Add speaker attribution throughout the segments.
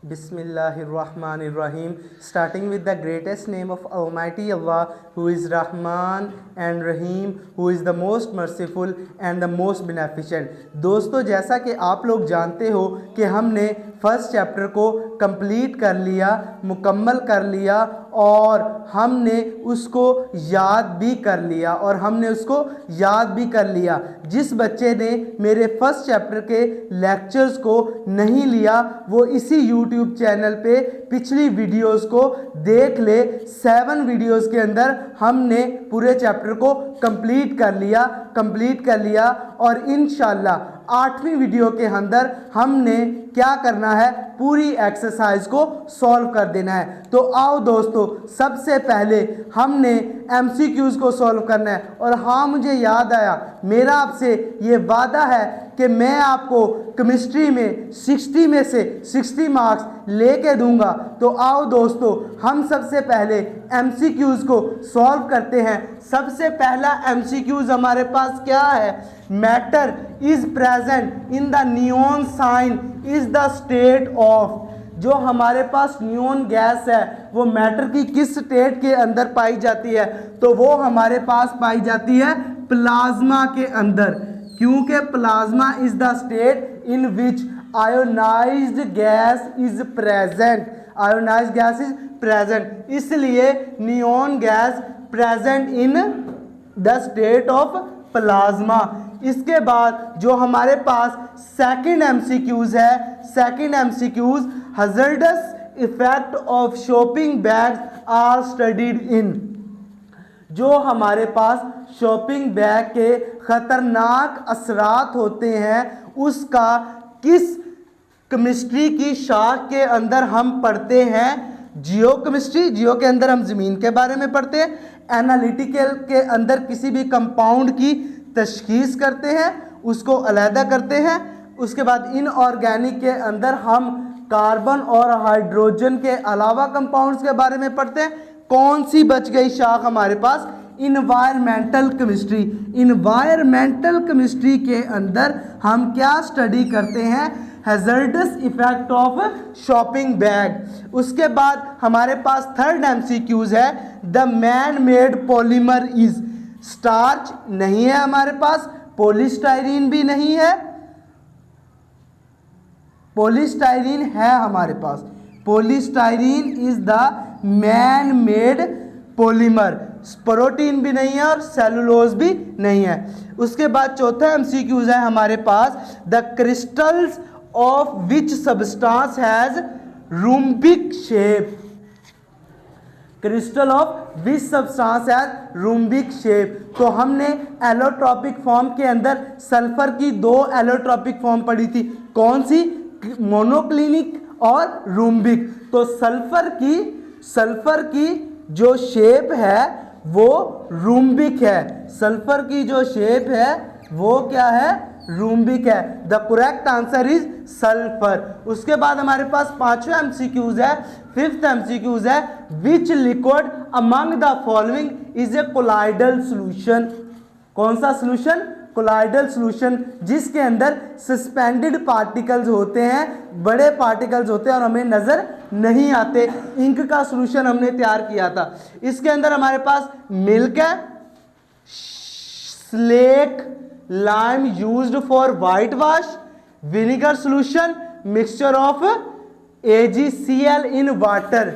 Speaker 1: Bismillahirrahmanirrahim. Starting with the greatest name of Almighty Allah, who is Rahman and Rahim, who is the most merciful and the most beneficent. दोस्तों, जैसा कि आप लोग जानते हो कि हमने फर्स्ट चैप्टर को कंप्लीट कर लिया, मुकम्मल कर लिया और हमने उसको याद भी कर लिया जिस बच्चे ने मेरे फर्स्ट चैप्टर के लेक्चर्स को नहीं लिया वो इसी यूट्यूब चैनल पे पिछली वीडियोस को देख ले। 7 वीडियोस के अंदर हमने पूरे चैप्टर को कंप्लीट कर लिया और इंशाल्लाह 8वीं वीडियो के अंदर हमने क्या करना है, पूरी एक्सरसाइज को सॉल्व कर देना है। तो आओ दोस्तों, सबसे पहले हमने एमसीक्यूज को सॉल्व करना है। और हाँ, मुझे याद आया, मेरा आपसे ये वादा है कि मैं आपको केमिस्ट्री में 60 में से 60 मार्क्स लेके दूंगा। तो आओ दोस्तों, हम सबसे पहले एमसीक्यूज को सॉल्व करते हैं। सबसे पहला एमसीक्यूज हमारे पास क्या है? Matter is present in the neon sign is the state of. जो हमारे पास नियॉन गैस है वो मैटर की किस स्टेट के अंदर पाई जाती है? तो वो हमारे पास पाई जाती है प्लाज्मा के अंदर, क्योंकि plasma is the state in which ionised gas is present. इसलिए neon gas present in the state of plasma. इसके बाद जो हमारे पास सेकंड एमसीक्यूज है, second MCQs, hazardous effect of shopping bags are studied in. जो हमारे पास शॉपिंग बैग के खतरनाक असरात होते हैं उसका किस केमिस्ट्री की शाख के अंदर हम पढ़ते हैं? जियो केमिस्ट्री। जियो के अंदर हम ज़मीन के बारे में पढ़ते हैं। एनालिटिकल के अंदर किसी भी कंपाउंड की तशखीस करते हैं, उसको अलहदा करते हैं। उसके बाद इनऑर्गेनिक के अंदर हम कार्बन और हाइड्रोजन के अलावा कंपाउंड्स के बारे में पढ़ते हैं। कौन सी बच गई शाख हमारे पास? Environmental chemistry. इन्वायरमेंटल केमिस्ट्री के अंदर हम क्या स्टडी करते हैं? Hazardous effect of shopping bag. उसके बाद हमारे पास थर्ड एमसीक्यूज है, the man made polymer is. Starch नहीं है हमारे पास, पॉलीस्टाइरीन भी नहीं है, पॉलीस्टाइरीन है हमारे पास। Polystyrene is the man made polymer. Protein भी नहीं है और सेलुलोज भी नहीं है। उसके बाद चौथा एमसीक्यूज है हमारे पास, the crystals of which substance has rhombic shape. Crystal of which substance has rhombic shape. तो हमने एलोट्रॉपिक फॉर्म के अंदर सल्फर की 2 एलोट्रॉपिक फॉर्म पढ़ी थी। कौन सी? मोनोक्लिनिक और रूम्बिक। तो सल्फर की जो शेप है वो रूम्बिक है। सल्फर की जो शेप है वो क्या है? रूम्बिक है। The correct answer is sulphur. उसके बाद हमारे पास 5वां एमसीक्यूज है, 5th एमसीक्यूज है, विच liquid among the following is A colloidal solution. कौन सा सॉल्यूशन? कोलाइडल सॉल्यूशन, जिसके अंदर सस्पेंडेड पार्टिकल्स होते हैं, बड़े पार्टिकल्स होते हैं और हमें नजर नहीं आते। इंक का सॉल्यूशन हमने तैयार किया था। इसके अंदर हमारे पास मिल्क है, slaked, lime used for white wash, vinegar solution, mixture of AgCl in water.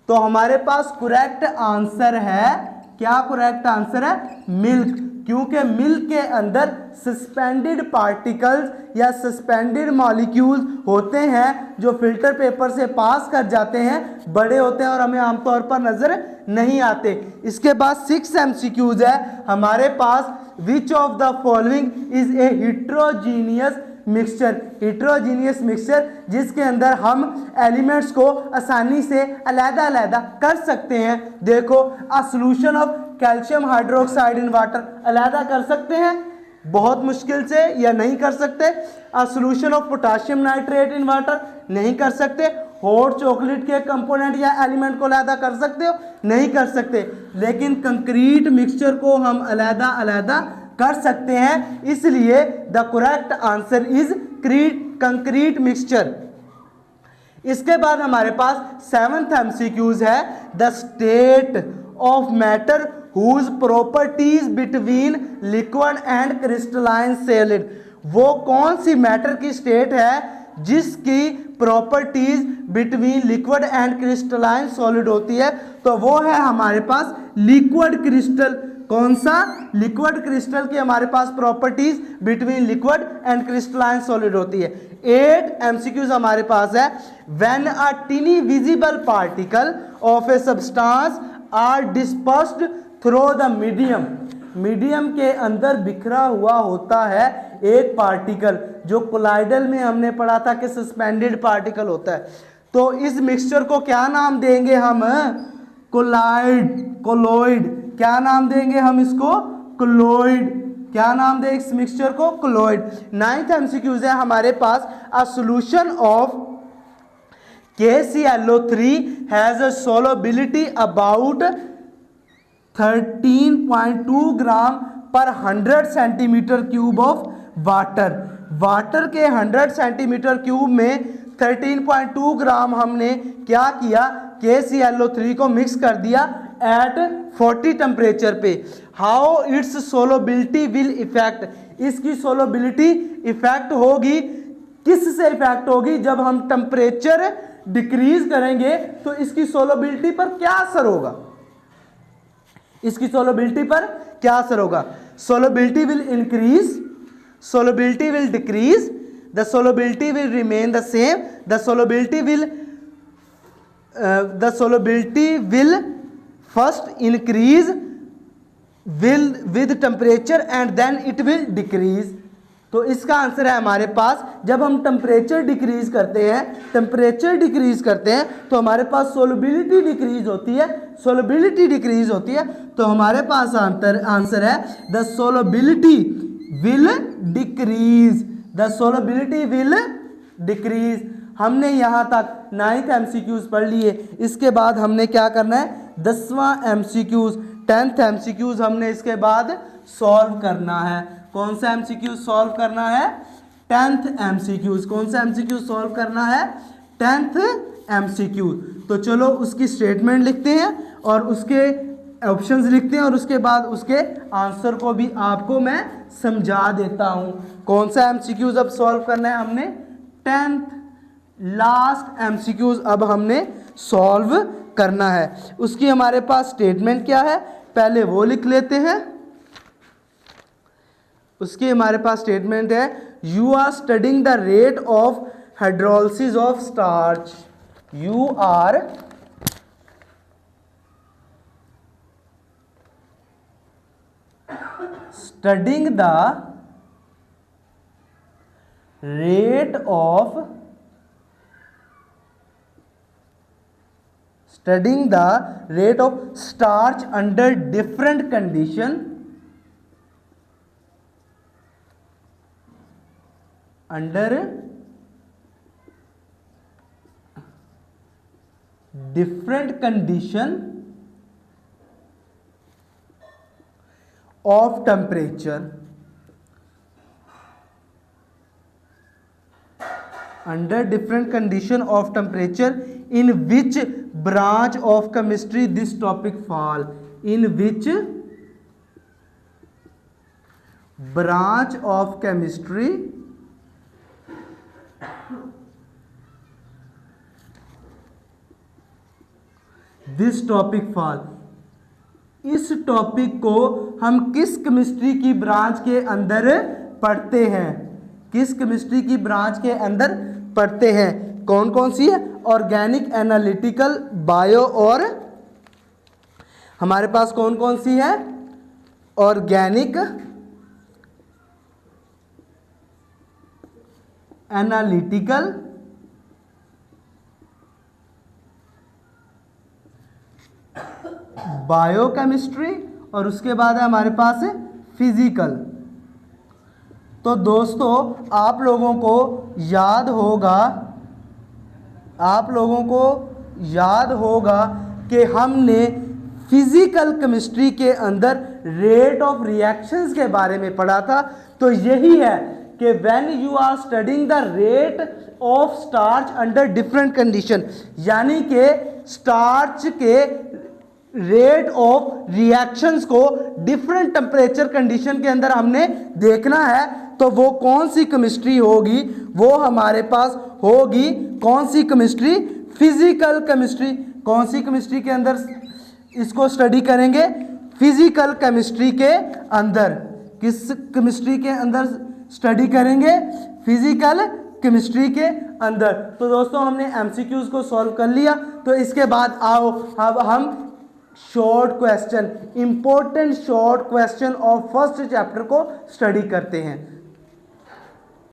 Speaker 1: तो हमारे पास करेक्ट आंसर है, क्या करेक्ट आंसर है? मिल्क, क्योंकि मिल्क के अंदर सस्पेंडेड पार्टिकल्स या सस्पेंडेड मॉलिक्यूल्स होते हैं जो फिल्टर पेपर से पास कर जाते हैं, बड़े होते हैं और हमें आमतौर पर नजर नहीं आते। इसके बाद 6 एमसीक्यूज है हमारे पास, which of the following is a heterogeneous mixture. Heterogeneous mixture जिसके अंदर हम एलिमेंट्स को आसानी से अलग-अलग कर सकते हैं। देखो, अ solution of calcium hydroxide in water अलग कर सकते हैं बहुत मुश्किल से, या नहीं कर सकते। अ solution of potassium nitrate in water नहीं कर सकते। हॉट चॉकलेट के कंपोनेंट या एलिमेंट को अलग कर सकते हो? नहीं कर सकते। लेकिन कंक्रीट मिक्सचर को हम अलग कर सकते हैं, इसलिए the correct answer is concrete mixture. इसके बाद हमारे पास 7th MCQs है the state of matter whose properties between liquid and crystalline solid. वो कौन सी मैटर की स्टेट है जिसकी properties between liquid and crystalline solid होती है, तो वो है हमारे पास लिक्विड क्रिस्टल। कौन सा? लिक्विड क्रिस्टल की हमारे पास properties between liquid and crystalline solid होती है। 8 MCQs हमारे पास है when a tiny visible particle of a substance are dispersed through the medium. Medium के अंदर बिखरा हुआ होता है एक पार्टिकल, जो कोलाइडल में हमने पढ़ा था कि सस्पेंडेड पार्टिकल होता है। तो इस मिक्सचर को क्या नाम देंगे हम? कोलॉइड। क्या नाम देंगे हम इसको? क्लोइड। क्या नाम दें इस मिक्सचर को? क्लोइड। 9th MCQs है हमारे पास a solution of KClO3 has a solubility about 13.2 gram पर 100 centimetre cube of water. Water के 100 सेंटीमीटर क्यूब में 13.2 ग्राम हमने क्या किया? KClO3 को मिक्स कर दिया एट 40 टेम्परेचर पे। How its solubility will effect. इसकी सोलोबिलिटी इफेक्ट होगी, किस से इफेक्ट होगी? जब हम टेम्परेचर डिक्रीज करेंगे तो इसकी सोलोबिलिटी पर क्या असर होगा? इसकी सोलोबिलिटी पर क्या असर होगा? Solubility will increase, solubility will decrease, the solubility will remain the same, the solubility will first increase with temperature and then it will decrease. तो इसका आंसर है हमारे पास जब हम टेम्परेचर डिक्रीज करते हैं, टेम्परेचर डिक्रीज करते हैं तो हमारे पास सोलबिलिटी डिक्रीज होती है। सोलबिलिटी डिक्रीज होती है तो हमारे पास आंसर है the solubility will decrease, the solubility will decrease. हमने यहाँ तक 9th MCQs पढ़ लिए। इसके बाद हमने क्या करना है? 10वां MCQs 10th MCQs हमने इसके बाद सॉल्व करना है। कौन सा MCQ सॉल्व करना है? 10th MCQs। कौन सा MCQ सॉल्व करना है? 10th MCQ। तो चलो उसकी स्टेटमेंट लिखते हैं और उसके ऑप्शंस लिखते हैं और उसके बाद उसके आंसर को भी आपको मैं समझा देता हूं। कौन सा MCQs अब सॉल्व करना है हमने? 10th लास्ट MCQs अब हमने सॉल्व करना है। उसकी हमारे पास स्टेटमेंट क्या है पहले वो लिख लेते हैं। उसकी हमारे पास स्टेटमेंट है you are studying the rate of hydrolysis of starch. You are studying the rate of starch under different condition, under different condition of temperature, under different condition of temperature in which branch of chemistry this topic fall, in which branch of chemistry this topic fall। इस topic को हम किस chemistry की branch के अंदर पढ़ते हैं? किस केमिस्ट्री की ब्रांच के अंदर पढ़ते हैं? कौन कौन सी है? ऑर्गेनिक, एनालिटिकल, बायो और हमारे पास कौन कौन सी है? ऑर्गेनिक, एनालिटिकल, बायोकेमिस्ट्री और उसके बाद है हमारे पास है फिजिकल। तो दोस्तों आप लोगों को याद होगा कि हमने फिजिकल केमिस्ट्री के अंदर रेट ऑफ रिएक्शंस के बारे में पढ़ा था। तो यही है कि when you are studying the rate of starch under different condition, यानी कि स्टार्च के रेट ऑफ रिएक्शंस को डिफरेंट टेम्परेचर कंडीशन के अंदर हमने देखना है। तो वो कौन सी केमिस्ट्री होगी, वो हमारे पास होगी कौन सी केमिस्ट्री, फिजिकल केमिस्ट्री। कौन सी केमिस्ट्री के अंदर इसको स्टडी करेंगे, फिजिकल केमिस्ट्री के अंदर। किस केमिस्ट्री के अंदर स्टडी करेंगे, फिजिकल केमिस्ट्री के अंदर। तो दोस्तों हमने एमसीक्यूज को सॉल्व कर लिया, तो इसके बाद आओ अब हम short question, important short question of first chapter को स्टडी करते हैं।